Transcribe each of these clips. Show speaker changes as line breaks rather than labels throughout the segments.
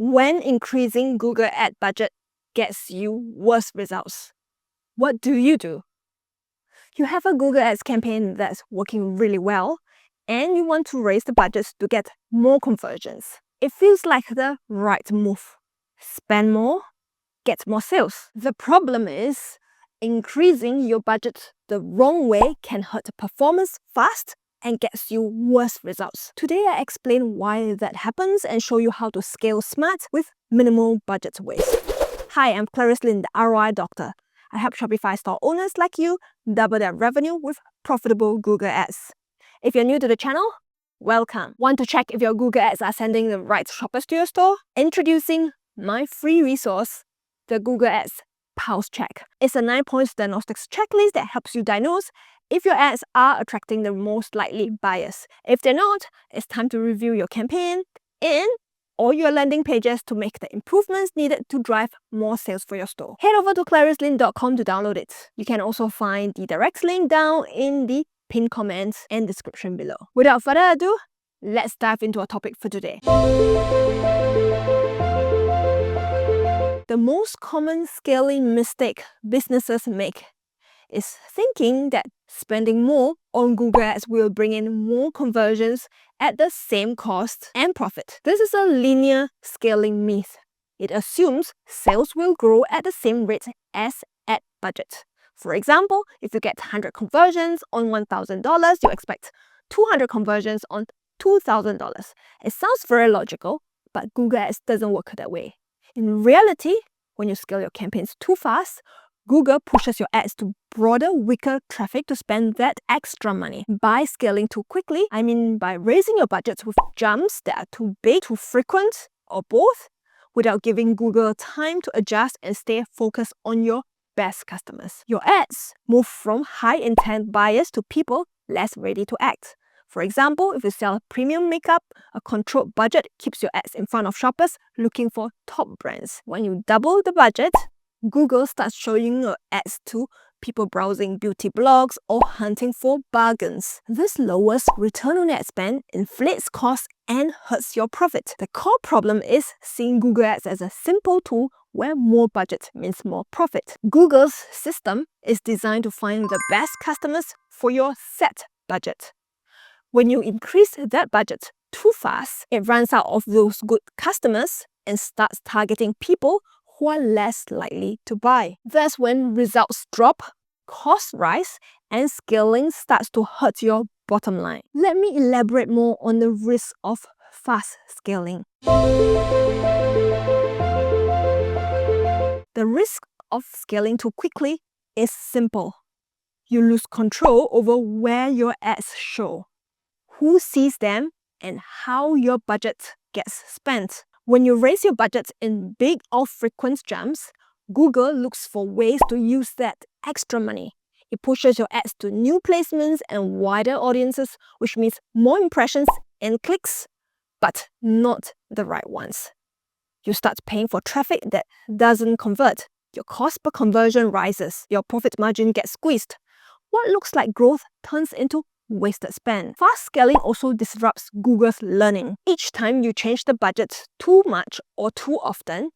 when increasing Google ad budget gets you worse results. What do? You have a Google Ads campaign that's working really well, and you want to raise the budget to get more conversions. It feels like the right move. Spend more, get more sales. The problem is, increasing your budget the wrong way can hurt performance fast and gets you worse results. Today I explain why that happens and show you how to scale smart with minimal budget waste. Hi, I'm Clarice Lin, the ROI Doctor. I help Shopify store owners like you double their revenue with profitable Google Ads. If you're new to the channel, welcome. Want to check if your Google Ads are sending the right shoppers to your store? Introducing my free resource, the Google Ads Pulse Check. It's a 9-point diagnostics checklist that helps you diagnose if your ads are attracting the most likely buyers. If they're not, it's time to review your campaign and or your landing pages to make the improvements needed to drive more sales for your store. Head over to claricelin.com to download it. You can also find the direct link down in the pinned comments and description below. Without further ado, let's dive into our topic for today. The most common scaling mistake businesses make is thinking that spending more on Google Ads will bring in more conversions at the same cost and profit. This is a linear scaling myth. It assumes sales will grow at the same rate as ad budget. For example, if you get 100 conversions on $1,000, you expect 200 conversions on $2,000. It sounds very logical, but Google Ads doesn't work that way. In reality, when you scale your campaigns too fast, Google pushes your ads to broader, weaker traffic to spend that extra money. By scaling too quickly, I mean by raising your budgets with jumps that are too big, too frequent, or both, without giving Google time to adjust and stay focused on your best customers. Your ads move from high-intent buyers to people less ready to act. For example, if you sell premium makeup, a controlled budget keeps your ads in front of shoppers looking for top brands. When you double the budget, Google starts showing your ads to people browsing beauty blogs or hunting for bargains. This lowers return on ad spend, inflates costs, and hurts your profit. The core problem is seeing Google Ads as a simple tool where more budget means more profit. Google's system is designed to find the best customers for your set budget. When you increase that budget too fast, it runs out of those good customers and starts targeting people who are less likely to buy. That's when results drop, costs rise, and scaling starts to hurt your bottom line. Let me elaborate more on the risk of fast scaling. The risk of scaling too quickly is simple. You lose control over where your ads show, who sees them, and how your budget gets spent. When you raise your budget in big or frequent jumps, Google looks for ways to use that extra money. It pushes your ads to new placements and wider audiences, which means more impressions and clicks, but not the right ones. You start paying for traffic that doesn't convert. Your cost per conversion rises. Your profit margin gets squeezed. What looks like growth turns into wasted spend. Fast scaling also disrupts Google's learning. Each time you change the budget too much or too often,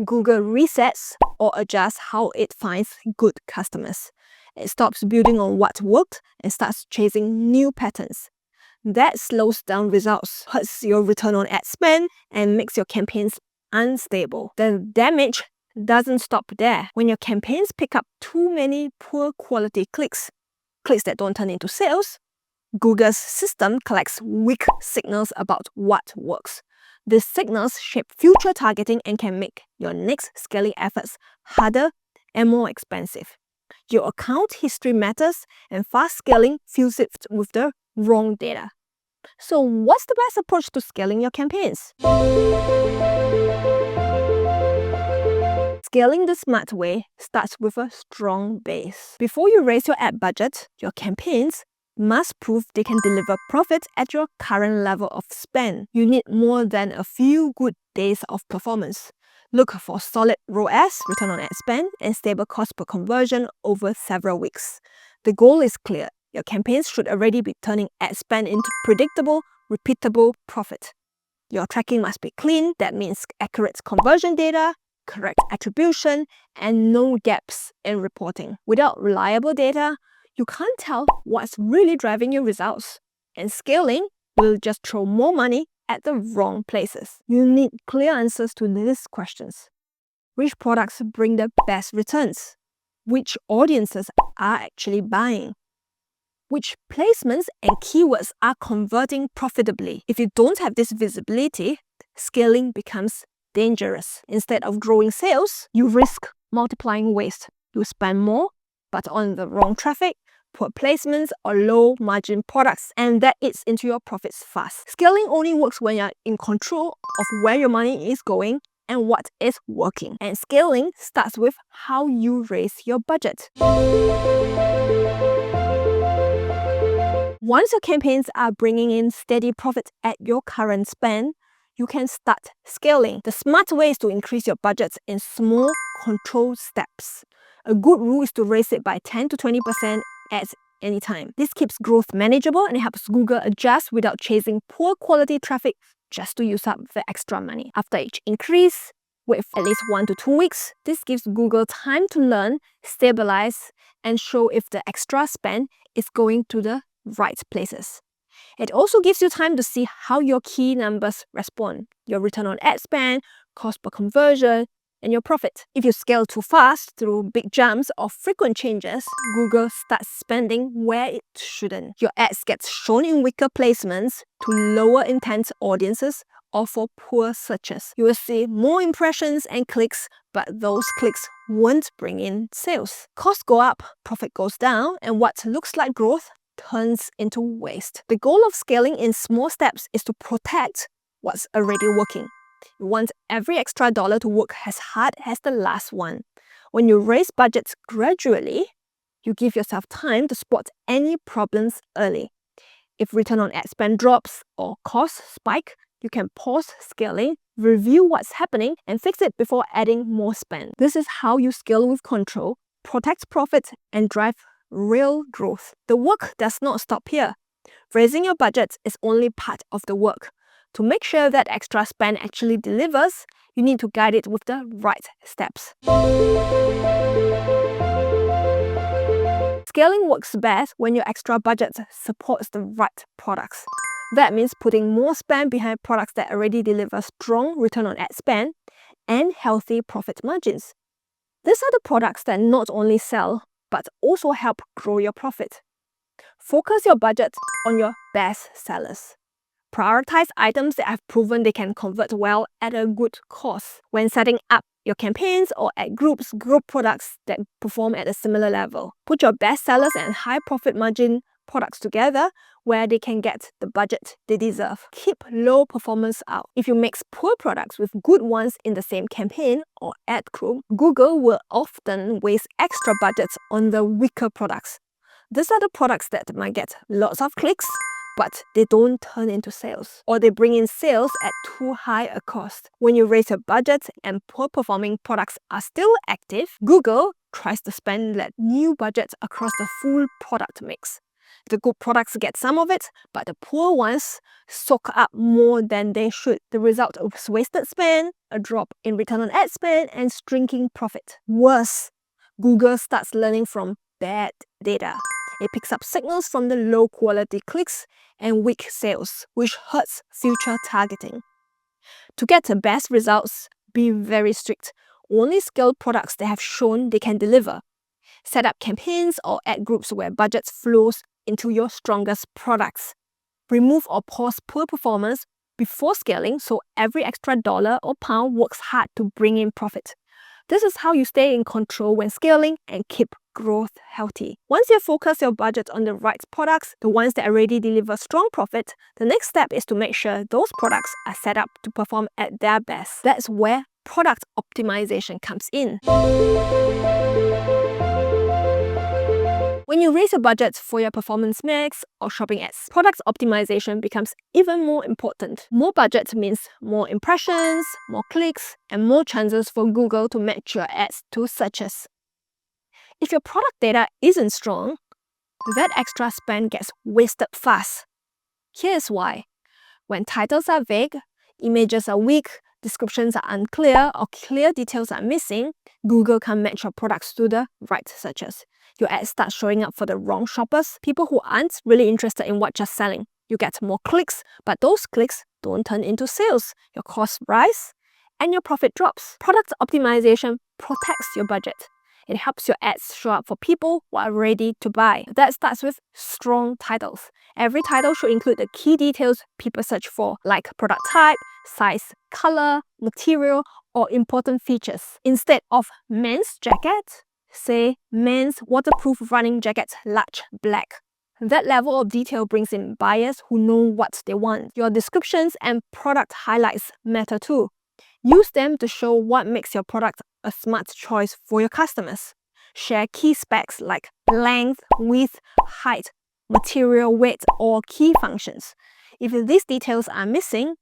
Google resets or adjusts how it finds good customers. It stops building on what worked and starts chasing new patterns. That slows down results, hurts your return on ad spend, and makes your campaigns unstable. The damage doesn't stop there. When your campaigns pick up too many poor quality clicks that don't turn into sales, Google's system collects weak signals about what works. These signals shape future targeting and can make your next scaling efforts harder and more expensive. Your account history matters, and fast scaling fills it with the wrong data. So what's the best approach to scaling your campaigns? Scaling the smart way starts with a strong base. Before you raise your ad budget, your campaigns must prove they can deliver profit at your current level of spend. You need more than a few good days of performance. Look for solid ROAS, return on ad spend, and stable cost per conversion over several weeks. The goal is clear. Your campaigns should already be turning ad spend into predictable, repeatable profit. Your tracking must be clean. That means accurate conversion data, correct attribution, and no gaps in reporting. Without reliable data, you can't tell what's really driving your results. And scaling will just throw more money at the wrong places. You need clear answers to these questions. Which products bring the best returns? Which audiences are actually buying? Which placements and keywords are converting profitably? If you don't have this visibility, scaling becomes dangerous. Instead of growing sales, you risk multiplying waste. You spend more, but on the wrong traffic, poor placements, or low margin products, and that eats into your profits fast. Scaling only works when you're in control of where your money is going and what is working. And scaling starts with how you raise your budget. Once your campaigns are bringing in steady profit at your current spend, you can start scaling. The smart way is to increase your budgets in small, controlled steps. A good rule is to raise it by 10 to 20% at any time. This keeps growth manageable and helps Google adjust without chasing poor quality traffic just to use up the extra money. After each increase, with at least 1 to 2 weeks, this gives Google time to learn, stabilize, and show if the extra spend is going to the right places. It also gives you time to see how your key numbers respond, your return on ad spend, cost per conversion, and your profit. If you scale too fast through big jumps or frequent changes, Google starts spending where it shouldn't. Your ads get shown in weaker placements to lower intent audiences or for poor searches. You will see more impressions and clicks, but those clicks won't bring in sales. Costs go up, profit goes down, and what looks like growth turns into waste. The goal of scaling in small steps is to protect what's already working. You want every extra dollar to work as hard as the last one. When you raise budgets gradually, you give yourself time to spot any problems early. If return on ad spend drops or costs spike, you can pause scaling, review what's happening, and fix it before adding more spend. This is how you scale with control, protect profits, and drive real growth. The work does not stop here. Raising your budget is only part of the work. To make sure that extra spend actually delivers, you need to guide it with the right steps. Scaling works best when your extra budget supports the right products. That means putting more spend behind products that already deliver strong return on ad spend and healthy profit margins. These are the products that not only sell, but also help grow your profit. Focus your budget on your best sellers. Prioritize items that have proven they can convert well at a good cost. When setting up your campaigns or ad groups, group products that perform at a similar level. Put your best sellers and high profit margin products together where they can get the budget they deserve. Keep low performance out. If you mix poor products with good ones in the same campaign or ad group, Google will often waste extra budgets on the weaker products. These are the products that might get lots of clicks, but they don't turn into sales, or they bring in sales at too high a cost. When you raise your budget and poor performing products are still active, Google tries to spend that new budget across the full product mix. The good products get some of it, but the poor ones soak up more than they should. The result is wasted spend, a drop in return on ad spend, and shrinking profit. Worse, Google starts learning from bad data. It picks up signals from the low quality clicks and weak sales, which hurts future targeting. To get the best results, be very strict. Only scale products that have shown they can deliver. Set up campaigns or ad groups where budgets flows into your strongest products. Remove or pause poor performance before scaling so every extra dollar or pound works hard to bring in profit. This is how you stay in control when scaling and keep growth healthy. Once you focus your budget on the right products, the ones that already deliver strong profit, the next step is to make sure those products are set up to perform at their best. That's where product optimization comes in. When you raise your budget for your performance mix or shopping ads, product optimization becomes even more important. More budget means more impressions, more clicks, and more chances for Google to match your ads to searches. If your product data isn't strong, that extra spend gets wasted fast. Here's why. When titles are vague, images are weak, descriptions are unclear, or clear details are missing, Google can't match your products to the right searches. Your ads start showing up for the wrong shoppers, people who aren't really interested in what you're selling. You get more clicks, but those clicks don't turn into sales. Your costs rise and your profit drops. Product optimization protects your budget. It helps your ads show up for people who are ready to buy. That starts with strong titles. Every title should include the key details people search for, like product type, size, color, material, or important features. Instead of men's jacket, say men's waterproof running jacket, large, black. That level of detail brings in buyers who know what they want. Your descriptions and product highlights matter too. Use them to show what makes your product a smart choice for your customers. Share key specs like length, width, height, material weight, or key functions. If these details are missing,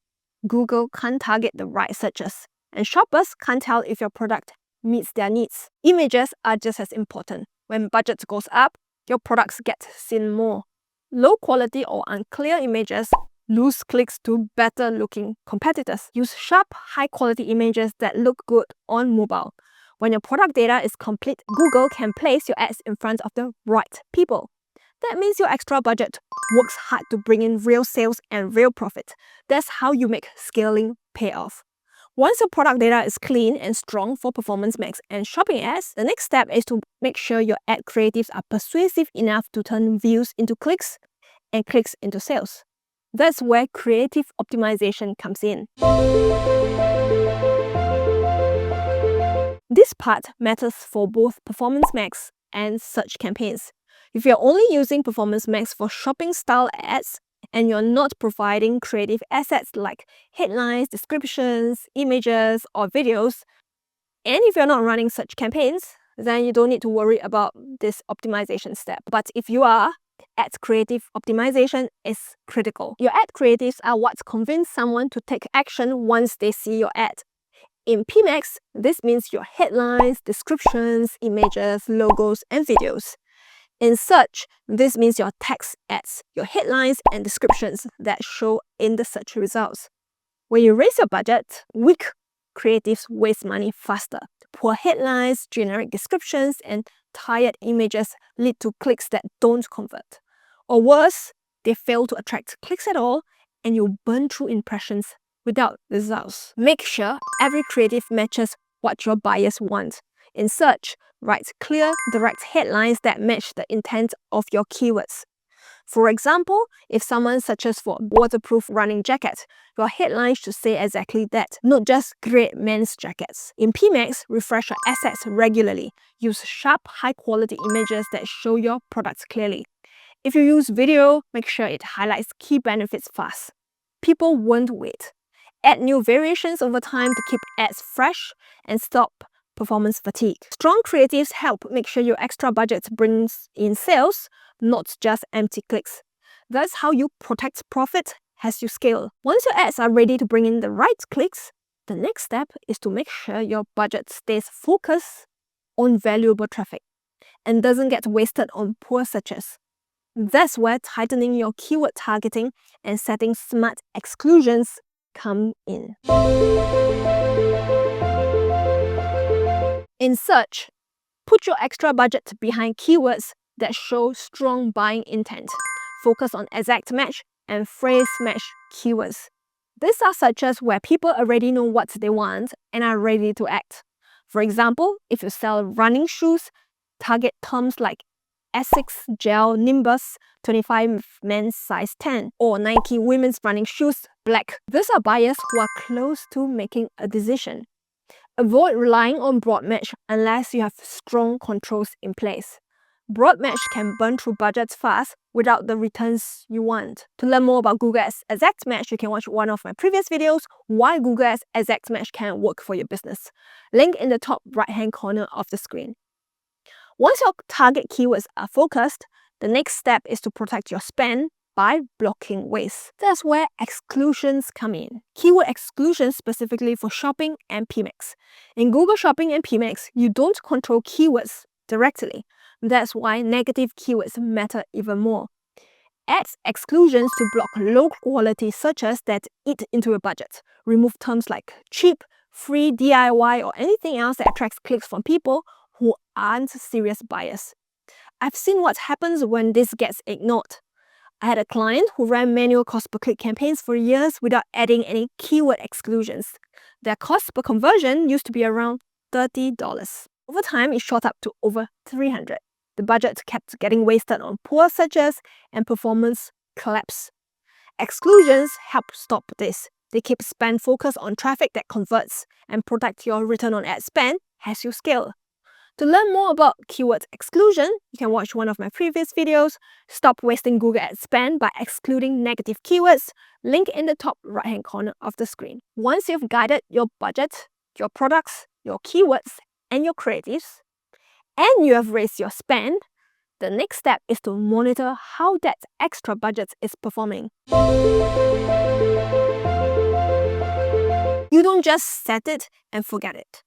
Google can't target the right searches, and shoppers can't tell if your product meets their needs. Images are just as important. When budget goes up, your products get seen more. Low quality or unclear images lose clicks to better looking competitors. Use sharp, high quality images that look good on mobile. When your product data is complete, Google can place your ads in front of the right people. That means your extra budget works hard to bring in real sales and real profit. That's how you make scaling pay off. Once your product data is clean and strong for Performance Max and shopping ads, the next step is to make sure your ad creatives are persuasive enough to turn views into clicks and clicks into sales. That's where creative optimization comes in. This part matters for both Performance Max and search campaigns. If you're only using Performance Max for shopping style ads, and you're not providing creative assets like headlines, descriptions, images, or videos, and if you're not running such campaigns, then you don't need to worry about this optimization step. But if you are, ad creative optimization is critical. Your ad creatives are what convince someone to take action once they see your ad. In PMax, this means your headlines, descriptions, images, logos, and videos. In search, this means your text ads, your headlines and descriptions that show in the search results. When you raise your budget, weak creatives waste money faster. Poor headlines, generic descriptions, and tired images lead to clicks that don't convert. Or worse, they fail to attract clicks at all, and you burn through impressions without results. Make sure every creative matches what your buyers want. In search, write clear, direct headlines that match the intent of your keywords. For example, if someone searches for waterproof running jacket, your headline should say exactly that, not just great men's jackets. In PMax, refresh your assets regularly. Use sharp, high-quality images that show your products clearly. If you use video, make sure it highlights key benefits fast. People won't wait. Add new variations over time to keep ads fresh and stop performance fatigue. Strong creatives help make sure your extra budget brings in sales, not just empty clicks. That's how you protect profit as you scale. Once your ads are ready to bring in the right clicks, the next step is to make sure your budget stays focused on valuable traffic and doesn't get wasted on poor searches. That's where tightening your keyword targeting and setting smart exclusions come in. In search, put your extra budget behind keywords that show strong buying intent. Focus on exact match and phrase match keywords. These are searches where people already know what they want and are ready to act. For example, if you sell running shoes, target terms like Essex Gel Nimbus 25 men's size 10 or Nike women's running shoes black. These are buyers who are close to making a decision. Avoid relying on broad match unless you have strong controls in place. Broad match can burn through budgets fast without the returns you want. To learn more about Google Ads Exact Match, you can watch one of my previous videos, why Google Ads Exact Match can work for your business. Link in the top right-hand corner of the screen. Once your target keywords are focused, the next step is to protect your spend by blocking waste. That's where exclusions come in. Keyword exclusions specifically for shopping and PMax. In Google Shopping and PMax, you don't control keywords directly. That's why negative keywords matter even more. Add exclusions to block low-quality searches that eat into your budget. Remove terms like cheap, free, DIY, or anything else that attracts clicks from people who aren't serious buyers. I've seen what happens when this gets ignored. I had a client who ran manual cost per click campaigns for years without adding any keyword exclusions. Their cost per conversion used to be around $30. Over time, it shot up to over $300. The budget kept getting wasted on poor searches and performance collapsed. Exclusions help stop this. They keep spend focused on traffic that converts and protect your return on ad spend as you scale. To learn more about keyword exclusion, you can watch one of my previous videos, Stop Wasting Google Ad Spend by Excluding Negative Keywords, link in the top right-hand corner of the screen. Once you've guided your budget, your products, your keywords, and your creatives, and you have raised your spend, the next step is to monitor how that extra budget is performing. You don't just set it and forget it.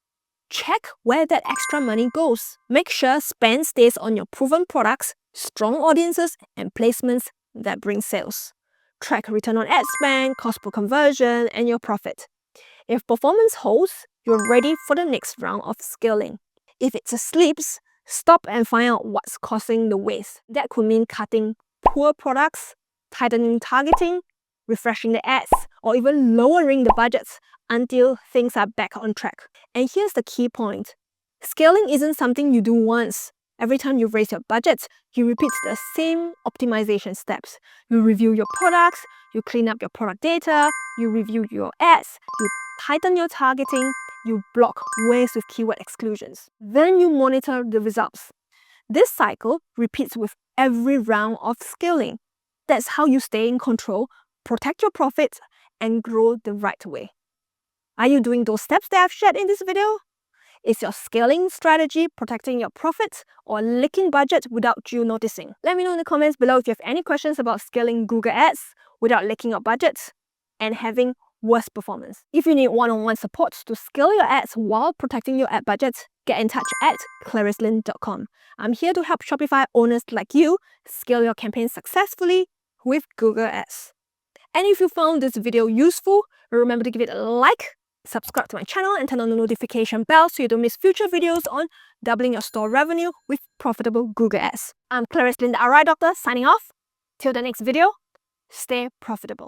Check where that extra money goes. Make sure spend stays on your proven products, strong audiences, and placements that bring sales. Track return on ad spend, cost per conversion, and your profit. If performance holds, you're ready for the next round of scaling. If it slips, stop and find out what's causing the waste. That could mean cutting poor products, tightening targeting, refreshing the ads, or even lowering the budgets until things are back on track. And here's the key point. Scaling isn't something you do once. Every time you raise your budget, you repeat the same optimization steps. You review your products, you clean up your product data, you review your ads, you tighten your targeting, you block waste with keyword exclusions. Then you monitor the results. This cycle repeats with every round of scaling. That's how you stay in control, protect your profits, and grow the right way. Are you doing those steps that I've shared in this video? Is your scaling strategy protecting your profits or leaking budget without you noticing? Let me know in the comments below if you have any questions about scaling Google Ads without leaking your budget and having worse performance. If you need one-on-one support to scale your ads while protecting your ad budget, get in touch at claricelyn.com. I'm here to help Shopify owners like you scale your campaigns successfully with Google Ads. And if you found this video useful, remember to give it a like, subscribe to my channel, and turn on the notification bell so you don't miss future videos on doubling your store revenue with profitable Google Ads. I'm Claricelyn, the RI Doctor, signing off. Till the next video, stay profitable.